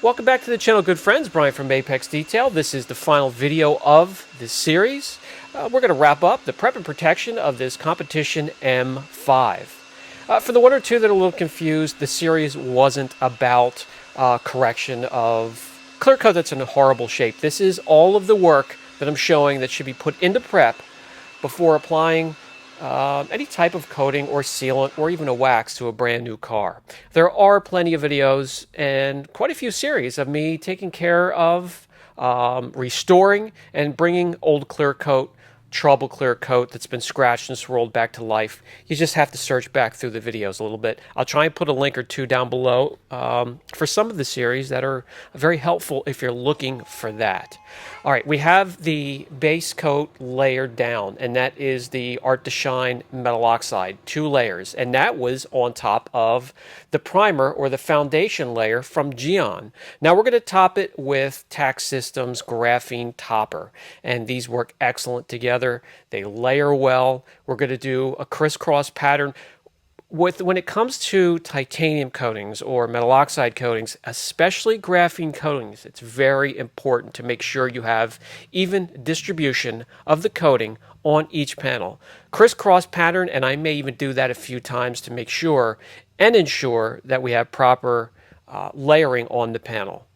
Welcome back to the channel, good friends. Brian from Apex Detail. This is the final video of this series. We're going to wrap up the prep and protection of this Competition M5. For the one or two that are a little confused, the series wasn't about correction of clear coat that's in a horrible shape. This is all of the work that I'm showing that should be put into prep before applying any type of coating or sealant or even a wax to a brand new car. There are plenty of videos and quite a few series of me taking care of restoring and bringing old clear coat, trouble clear coat that's been scratched and swirled back to life. You just have to search back through the videos a little bit. I'll try and put a link or two down below for some of the series that are very helpful if you're looking for that. All right, we have the base coat layered down, and that is the Art to Shine metal oxide, 2 layers, and that was on top of the primer or the foundation layer from Geon. Now we're going to top it with Tax Systems Graphene Topper, and these work excellent together. They layer well. We're going to do a crisscross pattern. When it comes to titanium coatings or metal oxide coatings, especially graphene coatings, it's very important to make sure you have even distribution of the coating on each panel. Crisscross pattern, and I may even do that a few times to make sure and ensure that we have proper layering on the panel.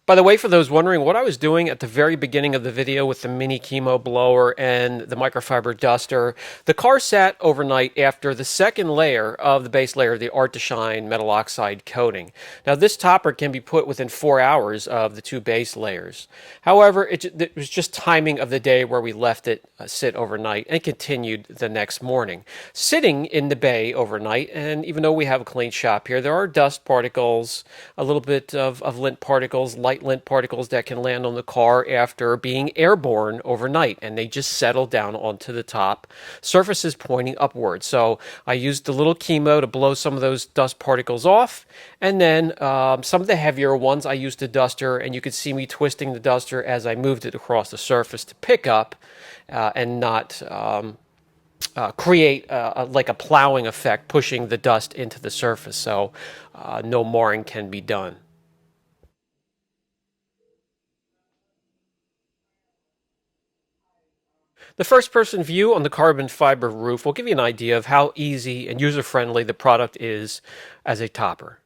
By the way, for those wondering what I was doing at the very beginning of the video with the mini chemo blower and the microfiber duster, the car sat overnight after the second layer of the base layer, the Art to Shine metal oxide coating. Now this topper can be put within 4 hours of the 2 base layers. However, it was just timing of the day where we left it sit overnight and continued the next morning. Sitting in the bay overnight, and even though we have a clean shop here, there are dust particles, a little bit of lint particles, light lint particles that can land on the car after being airborne overnight, and they just settle down onto the top surfaces pointing upward. So I used the little chemo to blow some of those dust particles off, and then some of the heavier ones I used a duster, and you could see me twisting the duster as I moved it across the surface to pick up and not create like a plowing effect, pushing the dust into the surface, so no marring can be done. The first-person view on the carbon fiber roof will give you an idea of how easy and user-friendly the product is as a topper.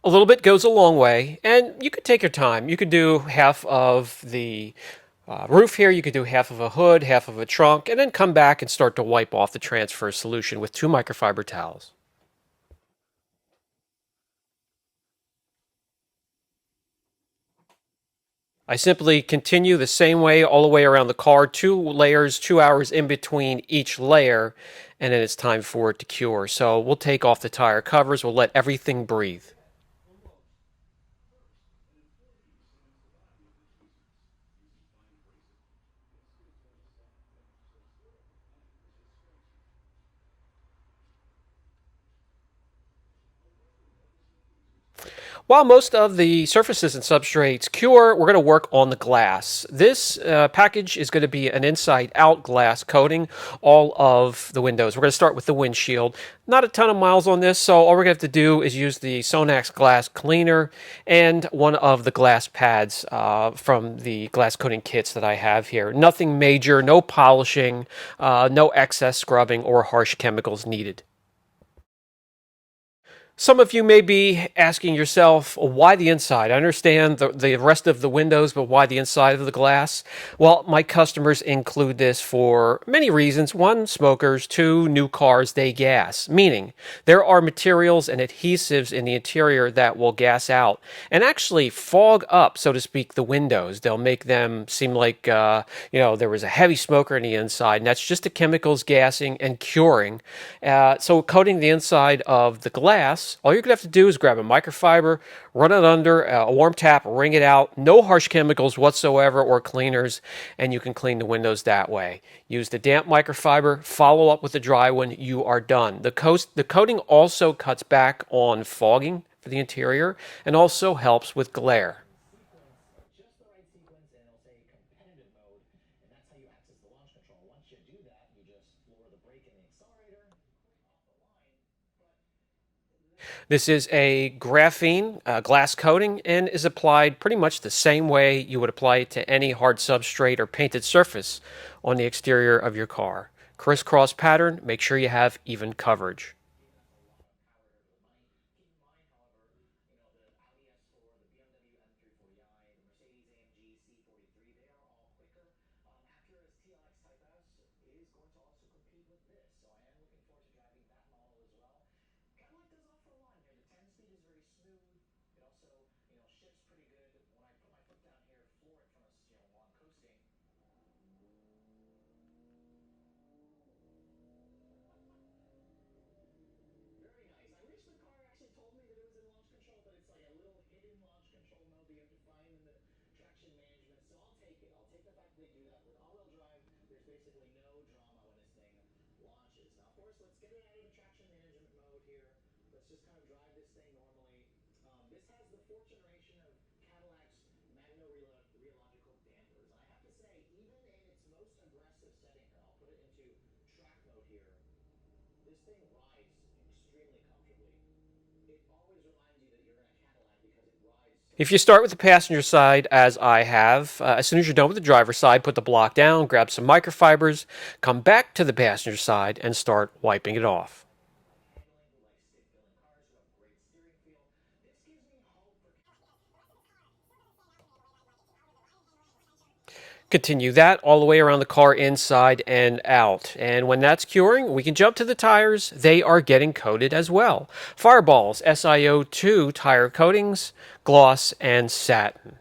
A little bit goes a long way, and you could take your time. You could do half of the roof here, you could do half of a hood, half of a trunk, and then come back and start to wipe off the transfer solution with 2 microfiber towels. I simply continue the same way all the way around the car, 2 layers, 2 hours in between each layer, and then it's time for it to cure. So we'll take off the tire covers, we'll let everything breathe. While most of the surfaces and substrates cure, we're going to work on the glass. This package is going to be an inside-out glass coating all of the windows. We're going to start with the windshield. Not a ton of miles on this, so all we're going to have to do is use the Sonax glass cleaner and one of the glass pads from the glass coating kits that I have here. Nothing major, no polishing, no excess scrubbing or harsh chemicals needed. Some of you may be asking yourself, why the inside? I understand the rest of the windows, but why the inside of the glass? Well, my customers include this for many reasons. One, smokers. Two, new cars, they gas. Meaning, there are materials and adhesives in the interior that will gas out and actually fog up, so to speak, the windows. They'll make them seem like, there was a heavy smoker on the inside, and that's just the chemicals gassing and curing. So coating the inside of the glass, all you're going to have to do is grab a microfiber, run it under a warm tap, wring it out, no harsh chemicals whatsoever or cleaners, and you can clean the windows that way. Use the damp microfiber, follow up with the dry one, you are done. The coating also cuts back on fogging for the interior and also helps with glare. This is a graphene glass coating and is applied pretty much the same way you would apply it to any hard substrate or painted surface on the exterior of your car. Crisscross pattern, make sure you have even coverage. If you start with the passenger side, as I have, as soon as you're done with the driver's side, put the block down, grab some microfibers, come back to the passenger side, and start wiping it off. Continue that all the way around the car inside and out. And when that's curing, we can jump to the tires. They are getting coated as well. Fireballs, SiO2 tire coatings, gloss, and satin.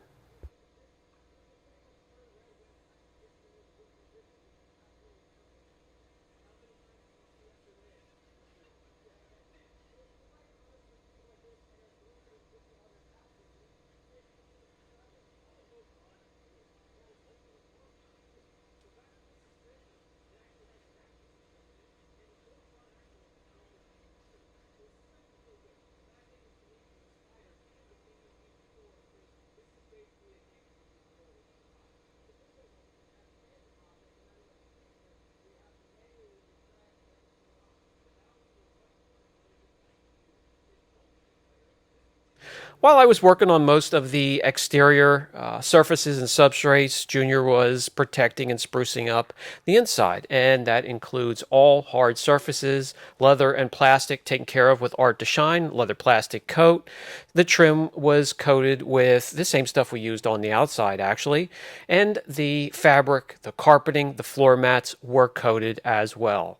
While I was working on most of the exterior surfaces and substrates, Junior was protecting and sprucing up the inside, and that includes all hard surfaces, leather and plastic taken care of with Art to Shine, leather plastic coat. The trim was coated with the same stuff we used on the outside, actually, and the fabric, the carpeting, the floor mats were coated as well.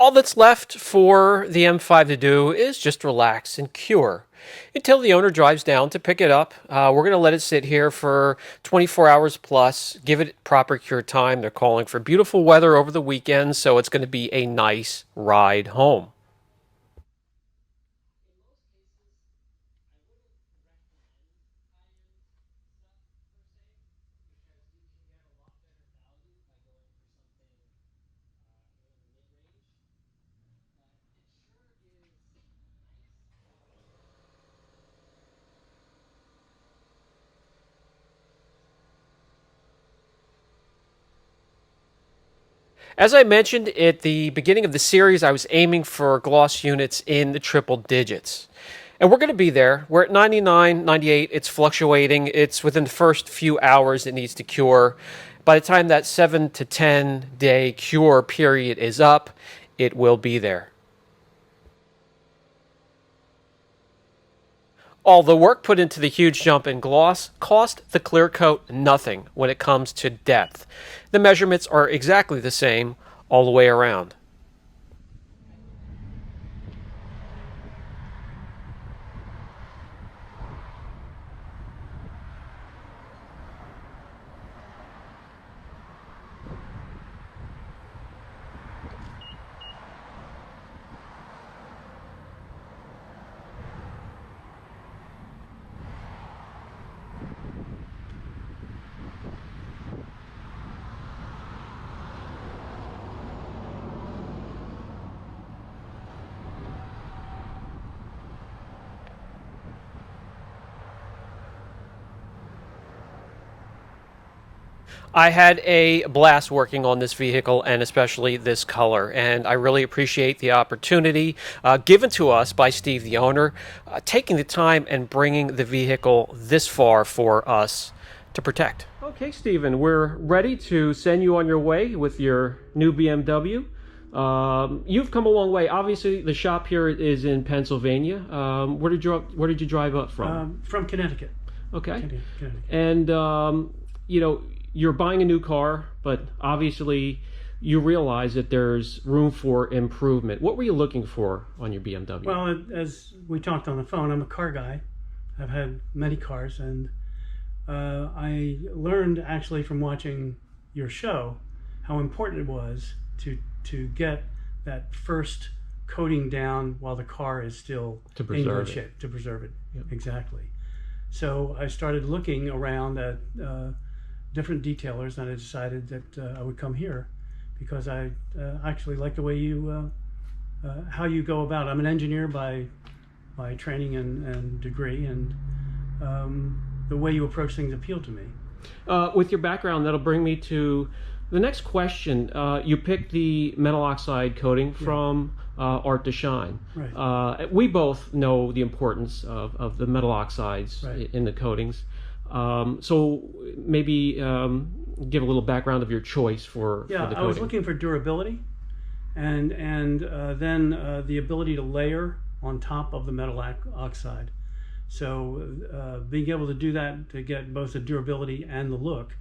All that's left for the M5 to do is just relax and cure until the owner drives down to pick it up. We're going to let it sit here for 24 hours plus, give it proper cure time. They're calling for beautiful weather over the weekend, so it's going to be a nice ride home. As I mentioned at the beginning of the series, I was aiming for gloss units in the triple digits. And we're going to be there. We're at 99, 98. It's fluctuating. It's within the first few hours it needs to cure. By the time that 7 to 10 day cure period is up, it will be there. All the work put into the huge jump in gloss cost the clear coat nothing when it comes to depth. The measurements are exactly the same all the way around. I had a blast working on this vehicle and especially this color, and I really appreciate the opportunity given to us by Steve, the owner, taking the time and bringing the vehicle this far for us to protect. Okay, Stephen, we're ready to send you on your way with your new BMW. You've come a long way. Obviously, the shop here is in Pennsylvania. Where did you drive up from? From Connecticut. Okay. Connecticut. And you know, you're buying a new car, but obviously you realize that there's room for improvement. What were you looking for on your BMW? Well, as we talked on the phone, I'm a car guy. I've had many cars, and I learned actually from watching your show how important it was to get that first coating down while the car is still in good shape, to preserve it. Yep. Exactly. So I started looking around at different detailers, and I decided that I would come here because I actually like the way you how you go about it. I'm an engineer by training and degree, and the way you approach things appealed to me. With your background, that'll bring me to the next question. You picked the metal oxide coating from Art to Shine. Right. We both know the importance of the metal oxides in the coatings. So maybe give a little background of your choice for the coating. I was looking for durability, and then the ability to layer on top of the metal oxide. So being able to do that to get both the durability and the look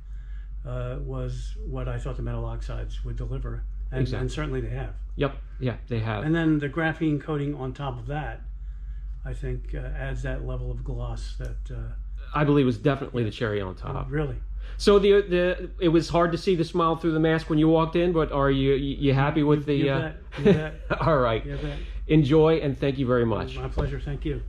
was what I thought the metal oxides would deliver, and certainly they have. Yep, yeah, they have. And then the graphene coating on top of that, I think, adds that level of gloss that I believe was definitely the cherry on top. Oh, really? So it was hard to see the smile through the mask when you walked in, but are you happy with the? You bet. All right. You bet. Enjoy, and thank you very much. My pleasure. Thank you.